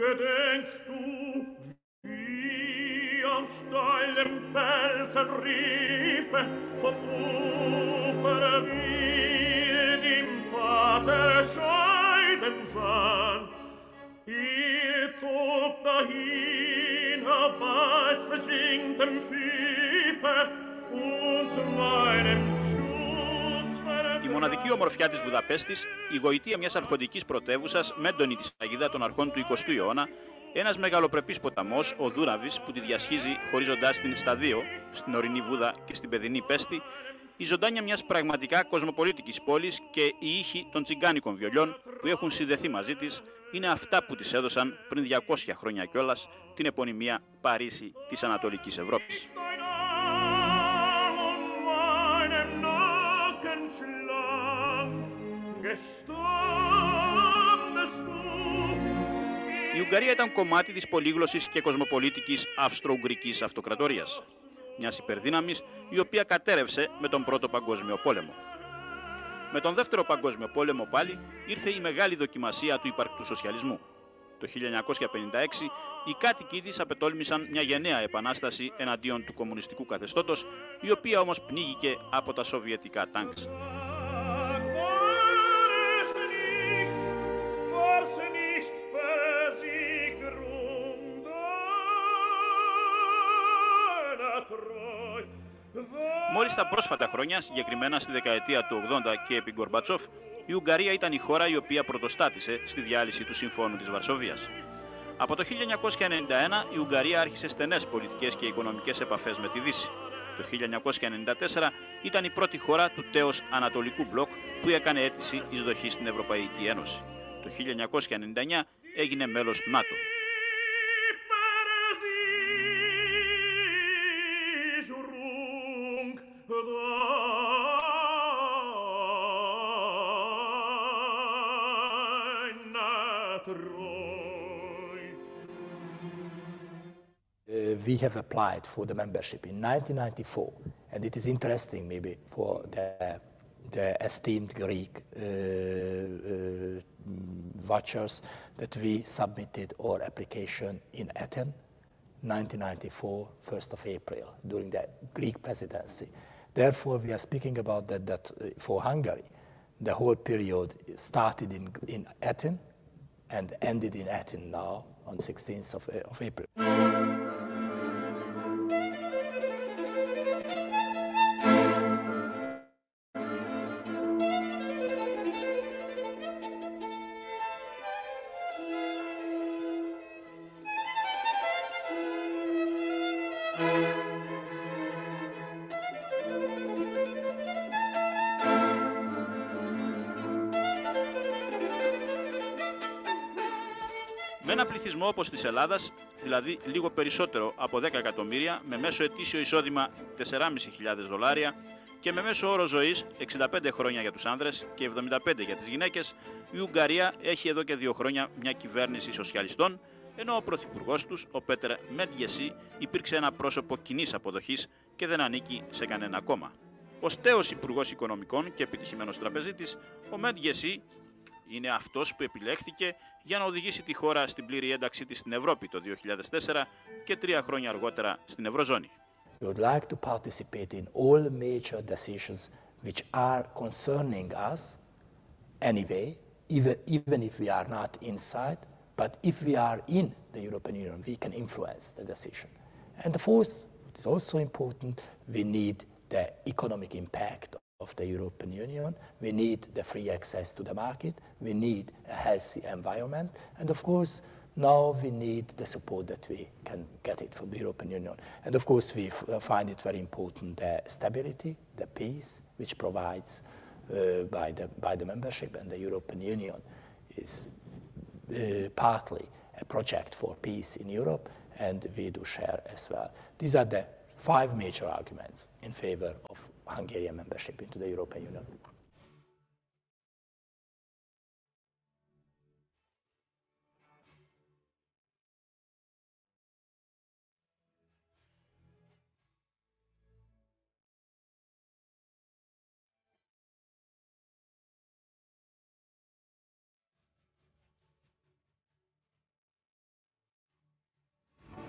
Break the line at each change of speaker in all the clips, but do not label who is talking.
Gedenkst du, wie auf steilem Felsen riefe, vom Ufer wie dem Vater scheiden sah. Ihr zog dahin auf weiß verschinktem Schiffe und meinem
Η μοναδική ομορφιά της Βουδαπέστης, η γοητεία μιας αρχοντικής πρωτεύουσας με έντονη τη σφραγίδα των αρχών του 20ου αιώνα, ένας μεγαλοπρεπής ποταμός, ο Δούραβης, που τη διασχίζει χωρίζοντάς την στα δύο, στην ορεινή Βούδα και στην παιδινή Πέστη, η ζωντάνια μιας πραγματικά κοσμοπολίτικης πόλης και οι ήχοι των τσιγκάνικων βιολιών που έχουν συνδεθεί μαζί της είναι αυτά που της έδωσαν πριν 200 χρόνια κιόλας την επωνυμία Παρίσι της Ανατολικής Ευρώπης. Η Ουγγαρία ήταν κομμάτι της πολύγλωσσης και κοσμοπολίτικης Αυστρο-Ουγγρικής Αυτοκρατορίας, μιας υπερδύναμης η οποία κατέρευσε με τον Πρώτο Παγκόσμιο Πόλεμο. Με τον Δεύτερο Παγκόσμιο Πόλεμο πάλι ήρθε η μεγάλη δοκιμασία του υπαρκτού σοσιαλισμού. Το 1956 οι κάτοικοι της απετόλμησαν μια γενναία επανάσταση εναντίον του κομμουνιστικού καθεστώτος, η οποία όμως πνίγηκε από τα σοβιετικά τάγκς. Μόλις τα πρόσφατα χρόνια, συγκεκριμένα στη δεκαετία του 80 και επί Γκορμπατσόφ, η Ουγγαρία ήταν η χώρα η οποία πρωτοστάτησε στη διάλυση του Συμφώνου της Βαρσοβίας. Από το 1991 η Ουγγαρία άρχισε στενές πολιτικές και οικονομικές επαφές με τη Δύση. Το 1994 ήταν η πρώτη χώρα του τέως Ανατολικού Μπλοκ που έκανε αίτηση εισδοχής στην Ευρωπαϊκή Ένωση. Το 1999 έγινε μέλος του ΝΑΤΟ.
We have applied for the membership in 1994, and it is interesting maybe for the esteemed Greek watchers that we submitted our application in Athens, 1994, 1st of April, during the Greek presidency. Therefore, we are speaking about that for Hungary, the whole period started in Athens and ended in Athens now on 16th of April.
Με ένα πληθυσμό όπως της Ελλάδας, δηλαδή λίγο περισσότερο από 10 εκατομμύρια, με μέσο ετήσιο εισόδημα $4.500 και με μέσο όρο ζωής 65 χρόνια για τους άνδρες και 75 για τις γυναίκες, η Ουγγαρία έχει εδώ και 2 χρόνια μια κυβέρνηση σοσιαλιστών, ενώ ο πρωθυπουργός τους, ο Πέτερ Μέντγεσι, υπήρξε ένα πρόσωπο κοινής αποδοχής και δεν ανήκει σε κανένα κόμμα. Ως τέος υπουργός οικονομικών και επιτυχημένος τραπεζίτης, ο Μέντγεσι είναι αυτός που επιλέχθηκε για να οδηγήσει τη χώρα στην πλήρη ένταξή της στην Ευρώπη το 2004 και 3 χρόνια αργότερα στην Ευρωζώνη.
We would like to participate in all major decisions which are concerning us anyway, even if we are not inside, but if we are in the European Union, we can influence the decision. And the fourth, it is also important, we need the economic impact of the European Union, we need the free access to the market, we need a healthy environment, and of course, now we need the support that we can get it from the European Union. And of course, we find it very important, the stability, the peace, which provides by the membership, and the European Union is partly a project for peace in Europe, and we do share as well. These are the 5 major arguments in favor of Hungarian membership into the European Union.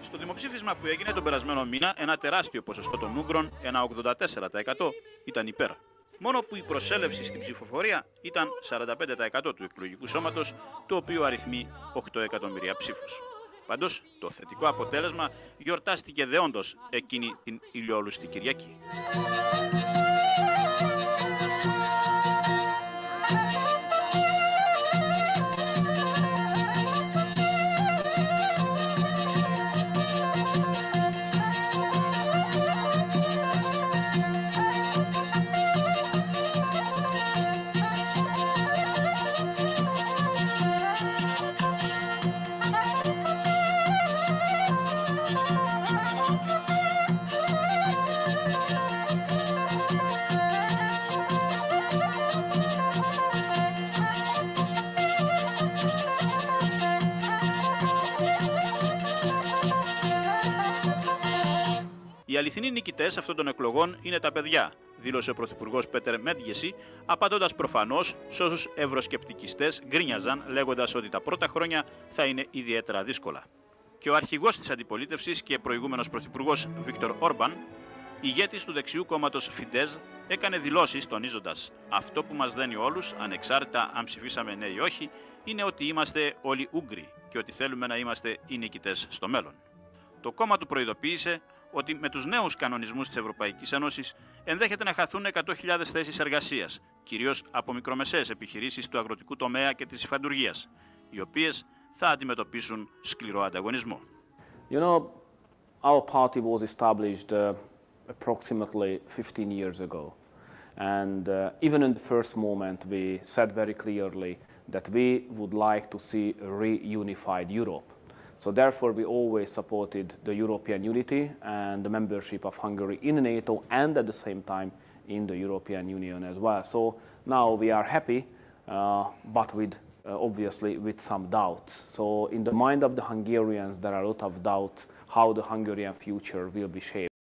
Στο δημοψήφισμα που έγινε τον περασμένο μήνα, ένα τεράστιο ποσοστό των Ούγγρων, ένα 84%, ήταν υπέρ. Μόνο που η προσέλευση στην ψηφοφορία ήταν 45% του εκλογικού σώματος, το οποίο αριθμεί 8 εκατομμύρια ψήφους. Πάντως, το θετικό αποτέλεσμα γιορτάστηκε δεόντως εκείνη την ηλιόλουστη Κυριακή. Οι αληθινοί νικητές αυτών των εκλογών είναι τα παιδιά, δήλωσε ο Πρωθυπουργός Πέτερ Μέντγεση, απαντώντας προφανώς σε όσους ευρωσκεπτικιστές γκρίνιαζαν, λέγοντας ότι τα πρώτα χρόνια θα είναι ιδιαίτερα δύσκολα. Και ο αρχηγός της αντιπολίτευσης και προηγούμενος Πρωθυπουργός Βίκτορ Όρμπαν, ηγέτης του δεξιού κόμματος Χθές, έκανε δηλώσεις τονίζοντας: «Αυτό που μας δένει όλους, ανεξάρτητα αν ψηφίσαμε ναι ή όχι, είναι ότι είμαστε όλοι Ούγγροι και ότι θέλουμε να είμαστε οι νικητές στο μέλλον». Το κόμμα του προειδοποίησε ότι με τους νέους κανονισμούς της Ευρωπαϊκής Ένωσης ενδέχεται να χαθούν 100.000 θέσεις εργασίας, κυρίως από μικρομεσαίες επιχειρήσεις του αγροτικού τομέα και της υφαντουργίας, οι οποίες θα αντιμετωπίσουν σκληρό ανταγωνισμό.
You know, our party was established approximately 15 years ago. And even in the first moment, we said very clearly that we would like to see a reunified Europe. So therefore, we always supported the European unity and the membership of Hungary in NATO and at the same time in the European Union as well. So now we are happy, but with obviously with some doubts. So in the mind of the Hungarians, there are a lot of doubts how the Hungarian future will be shaped.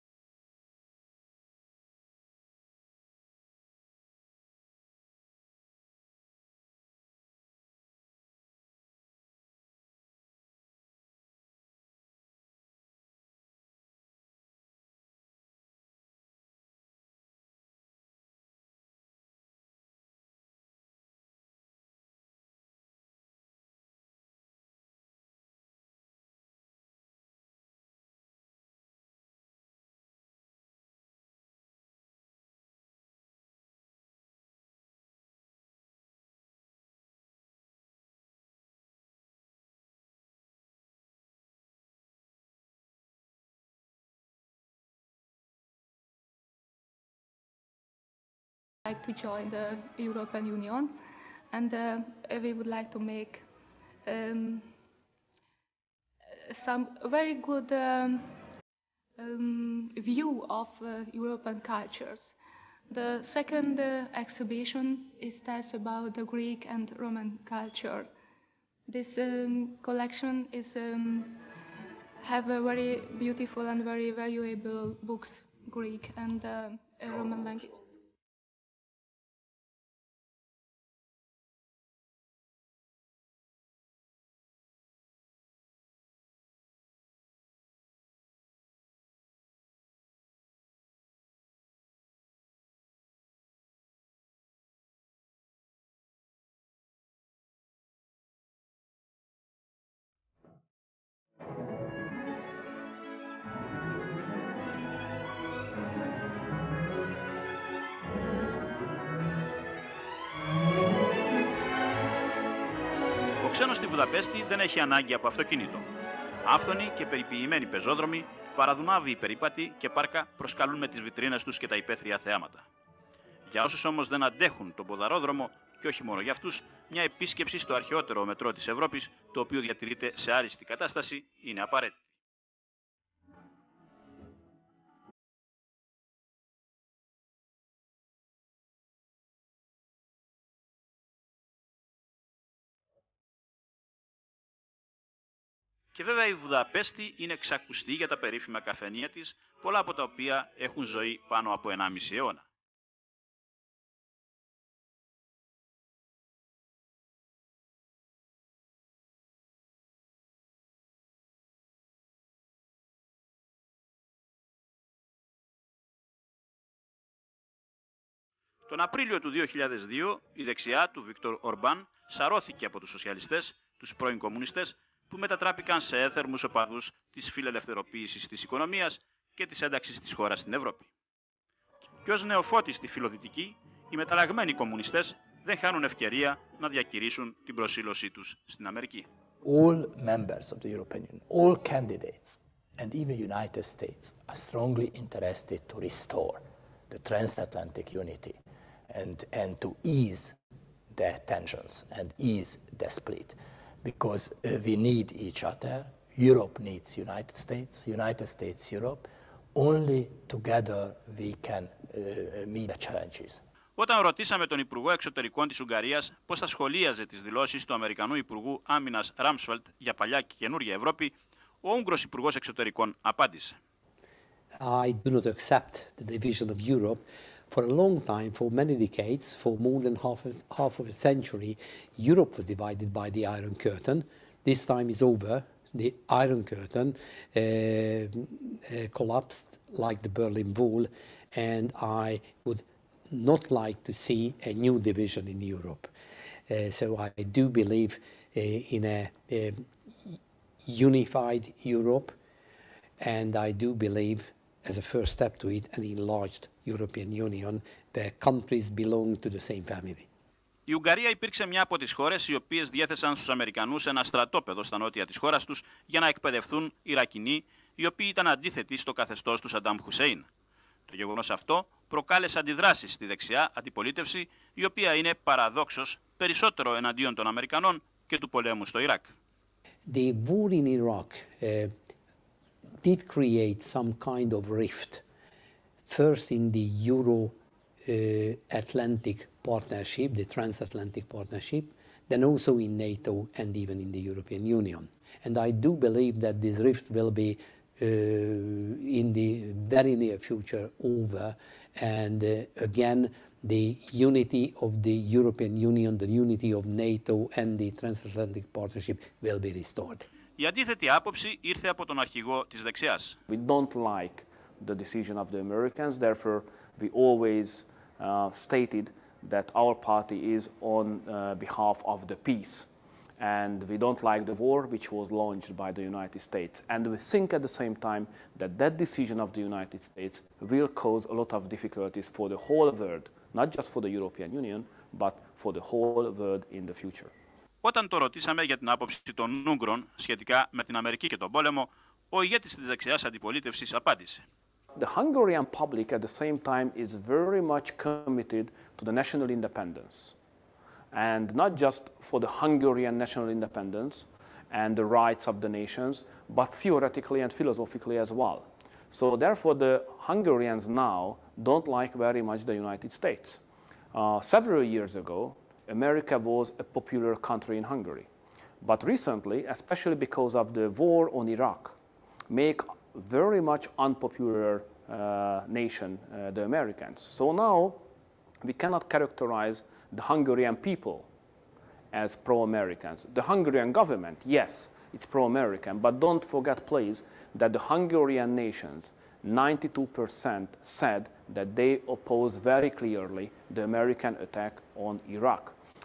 Like to join the European Union, and we would like to make some very good view of European cultures. The second exhibition is tells about the Greek and Roman culture. This collection is have a very beautiful and very valuable books, Greek and Roman language.
Ο ξένος στη Βουδαπέστη δεν έχει ανάγκη από αυτοκίνητο. Άφθονοι και περιποιημένοι πεζόδρομοι, παραδουνάβιοι περίπατοι και πάρκα προσκαλούν με τις βιτρίνες τους και τα υπαίθρια θεάματα. Για όσους όμως δεν αντέχουν τον ποδαρόδρομο, και όχι μόνο για αυτούς, μια επίσκεψη στο αρχαιότερο μετρό της Ευρώπης, το οποίο διατηρείται σε άριστη κατάσταση, είναι απαραίτητη. Και βέβαια η Βουδαπέστη είναι ξακουστή για τα περίφημα καφενεία της, πολλά από τα οποία έχουν ζωή πάνω από 1,5 αιώνα. Τον Απρίλιο του 2002 η δεξιά του Βίκτορ Όρμπαν σαρώθηκε από τους σοσιαλιστές, τους πρώην κομμουνιστές, που μετατράπηκαν σε έθερμους οπαδούς της φιλελευθεροποίησης της οικονομίας και της ένταξης της χώρας στην Ευρώπη. Και ως νεοφώτης στη φιλοδυτική, οι μεταλλαγμένοι κομμουνιστές δεν χάνουν ευκαιρία να διακηρύσουν την προσήλωσή τους στην Αμερική.
All members of the European Union, all candidates, and even United States are strongly interested to restore the transatlantic unity and to ease their tensions and ease the split. Because we need each other, Europe needs United States, Europe. Only together we can meet the challenges.
Όταν ρωτήσαμε τον Υπουργό Εξωτερικών της Ουγγαρίας πώς θα σχολίαζε τις δηλώσεις του Αμερικανού Υπουργού Άμυνας Ράμσφελτ για παλιά και καινούργια Ευρώπη, ο Ούγγρος Υπουργός Εξωτερικών απάντησε.
I do not accept the division of Europe. For a long time, for many decades, for more than half of a century, Europe was divided by the Iron Curtain. This time is over. The Iron Curtain collapsed like the Berlin Wall, and I would not like to see a new division in Europe. So I do believe in a unified Europe, and I do believe, as a first step to it, an enlarged European Union, where countries belong to the same family.
Η Ουγγαρία υπήρξε μια από τις χώρες οι οποίες διέθεσαν στους Αμερικανούς ένα στρατόπεδο στα νότια της χώρας τους για να εκπαιδευτούν Ιρακινοί, οι οποίοι ήταν αντίθετοι στο καθεστώς του Σαντάμ Χουσέιν. Το γεγονός αυτό προκάλεσε αντιδράσεις στη δεξιά αντιπολίτευση, η οποία είναι παραδόξως περισσότερο εναντίον των Αμερικανών και του πολέμου στο Ιράκ.
The war in Iraq did create some kind of rift, first in the Euro-Atlantic partnership, the transatlantic partnership, then also in NATO and even in the European Union. And I do believe that this rift will be in the very near future over, and again the unity of the European Union, the unity of NATO and the transatlantic partnership will be restored.
Η αντίθετη άποψη ήρθε από τον αρχηγό της δεξιάς.
We don't like the decision of the Americans, therefore we always stated that our party is on behalf of the peace. And we don't like the war which was launched by the United States. And we think at the same time that that decision of the United States will cause a lot of difficulties for the whole world, not just for the European Union, but for the whole world in the future.
Όταν το ρωτήσαμε για την άποψη των Ούγγρων σχετικά με την Αμερική και τον πόλεμο, ο ηγέτης της δεξιάς αντιπολίτευσης απάντησε.
The Hungarian public at the same time is very much committed to the national independence. And not just for the Hungarian national independence and the rights of the nations, but theoretically and philosophically as well. So therefore the Hungarians now don't like very much the United States. Several years ago, America was a popular country in Hungary. But recently, especially because of the war on Iraq, make very much unpopular nation, the Americans. So now we cannot characterize the Hungarian people as pro-Americans. The Hungarian government, yes, it's pro-American, but don't forget, please, that the Hungarian nations, 92% said that they oppose very clearly the American attack on Iraq.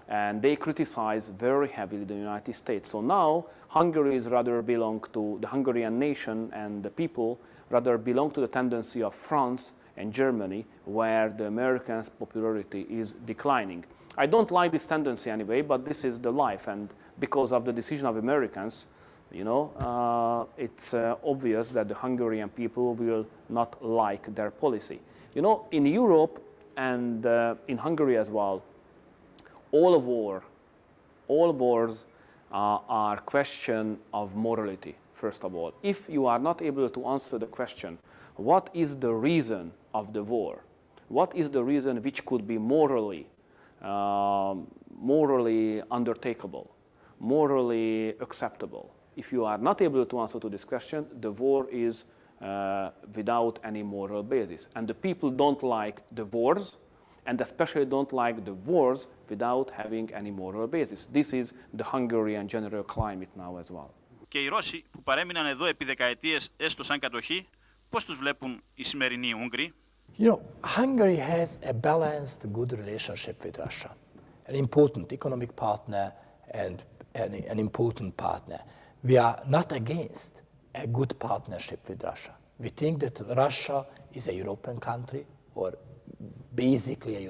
And they criticize very heavily the United States. So now Hungary is rather belong to the Hungarian nation, and the people rather belong to the tendency of France and Germany, where the Americans' popularity is declining. I don't like this tendency anyway, but this is the life, and because of the decision of Americans, you know, it's obvious that the Hungarian people will not like their policy. You know, in Europe and in Hungary as well, all wars are question of morality, first of all. If you are not able to answer the question, what is the reason of the war? What is the reason which could be morally undertakable, morally acceptable? If you are not able to answer to this question, the war is without any moral basis. And the people don't like the wars, and especially don't like the wars without having any moral basis. This is the Hungarian general climate now as well.
Και οι Ρώσοι που παρέμειναν εδώ επί δεκαετίες έστω σαν κατοχή, πώς τους βλέπουν οι σημερινοί Ούγγροι?
You know, Hungary has a balanced, good relationship with Russia, an important economic partner and an important partner. We are not against a good partnership with Russia. We think that Russia is a European country, or basically a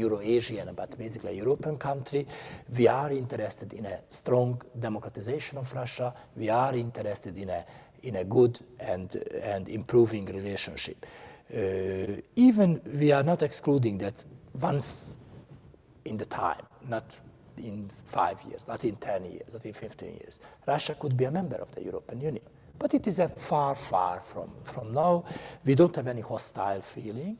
Euro-Asian, but basically a European country. We are interested in a strong democratization of Russia. We are interested in a good and improving relationship. Even we are not excluding that once in the time, not in 5 years, not in 10 years, not in 15 years, Russia could be a member of the European Union. But it is a far from now. We don't have any hostile feeling,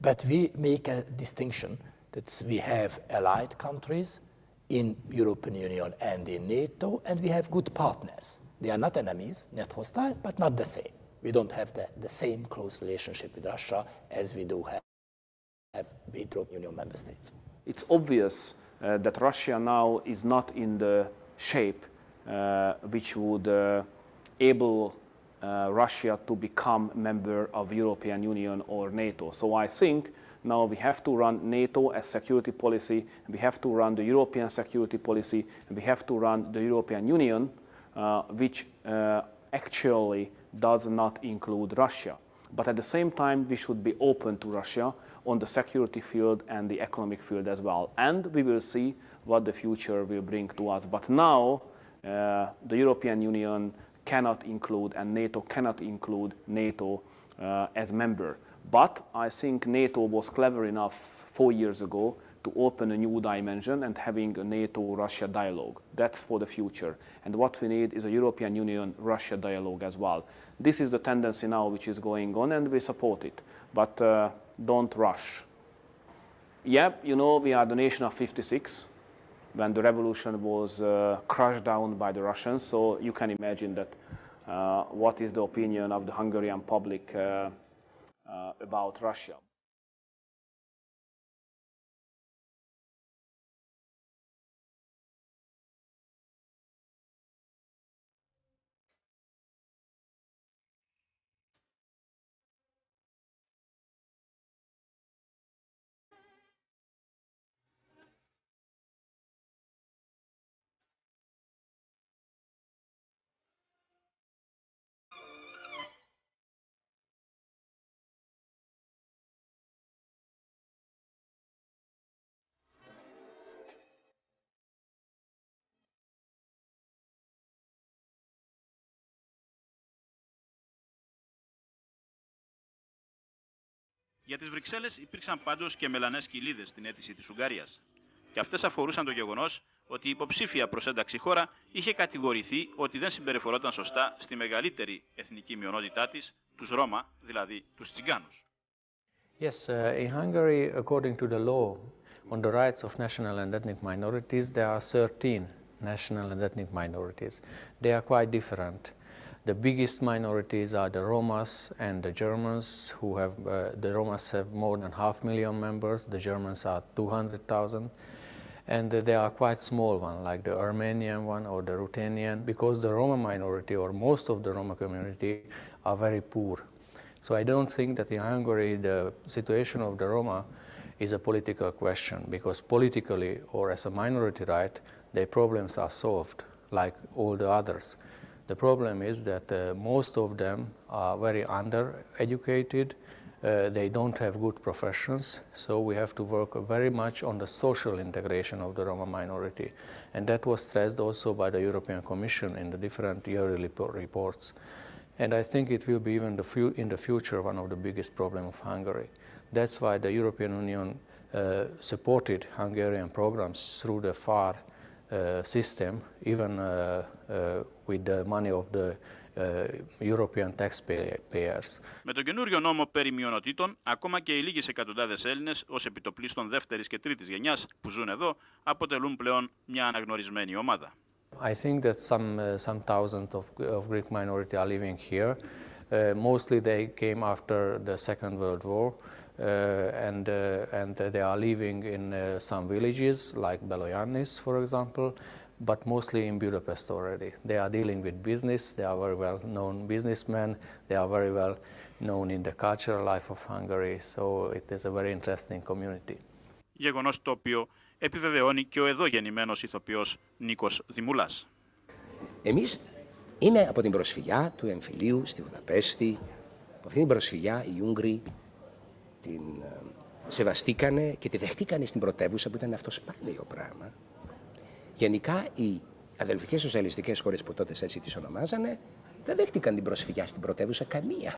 but we make a distinction that we have allied countries in European Union and in NATO, and we have good partners. They are not enemies, not hostile, but not the same. We don't have the same close relationship with Russia as we do have with European Union member states.
It's obvious that Russia now is not in the shape which would able Russia to become member of European Union or NATO. So I think now we have to run NATO as security policy, we have to run the European security policy, and we have to run the European Union, which actually does not include Russia. But at the same time, we should be open to Russia on the security field and the economic field as well. And we will see what the future will bring to us. But now, the European Union cannot include, and NATO cannot include NATO as member. But I think NATO was clever enough 4 years ago to open a new dimension and having a NATO-Russia dialogue. That's for the future. And what we need is a European Union-Russia dialogue as well. This is the tendency now which is going on, and we support it. But don't rush. Yeah, you know, we are the nation of 56, when the revolution was crushed down by the Russians. So you can imagine that what is the opinion of the Hungarian public about Russia.
Για τις Βρυξέλλες υπήρξαν πάντως και μελανές κοιλίδες στην αίτηση της Ουγγαρίας. Και αυτές αφορούσαν το γεγονός ότι η υποψήφια προς ένταξη χώρα είχε κατηγορηθεί ότι δεν συμπεριφερόταν σωστά στη μεγαλύτερη εθνική μειονότητά της, τους Ρώμα, δηλαδή τους Τσιγκάνους.
Yes, in Hungary, according to the law on the rights of national and ethnic minorities, there are 13 national and ethnic minorities. They are quite different. The biggest minorities are the Romas and the Germans, who have, the Romas have more than 500,000 members, the Germans are 200,000, and there are quite small ones, like the Armenian one or the Ruthenian, because the Roma minority, or most of the Roma community, are very poor. So I don't think that in Hungary the situation of the Roma is a political question, because politically or as a minority right, their problems are solved, like all the others. The problem is that most of them are very undereducated, they don't have good professions, so we have to work very much on the social integration of the Roma minority. And that was stressed also by the European Commission in the different yearly reports. And I think it will be even in the future one of the biggest problems of Hungary. That's why the European Union supported Hungarian programs through the FAR system, even with the money of the European taxpayers.
Με τον καινούριο νόμο περί μειονοτήτων, ακόμα και οι λίγες εκατοντάδες Έλληνες, ως επιτοπλίστων δεύτερης και τρίτης γενιάς που ζουν εδώ, αποτελούν πλέον μια αναγνωρισμένη ομάδα.
I think that some thousands of Greek minority are living here. Mostly they came after the Second World War, and they are living in some villages like Beloyannis, for example, but mostly in Budapest already. They are dealing with business, they are very well known businessmen, they are very well known in the cultural life of Hungary, so it is a very interesting community.
Γεγονός το οποίο επιβεβαιώνει και ο εδώ γεννημένος ηθοποιός Νίκος Δημουλάς.
Εμείς είμαι από την προσφυγιά του εμφυλίου στη Βουδαπέστη. Από αυτήν την προσφυγιά οι Ούγγροι την σεβαστήκανε και τη δεχτήκανε στην πρωτεύουσα που ήταν αυτό σπάνιο πράγμα. Γενικά οι αδελφικές σοσιαλιστικές χώρες που τότε έτσι τις ονομάζανε δεν δέχτηκαν την προσφυγιά στην πρωτεύουσα καμία.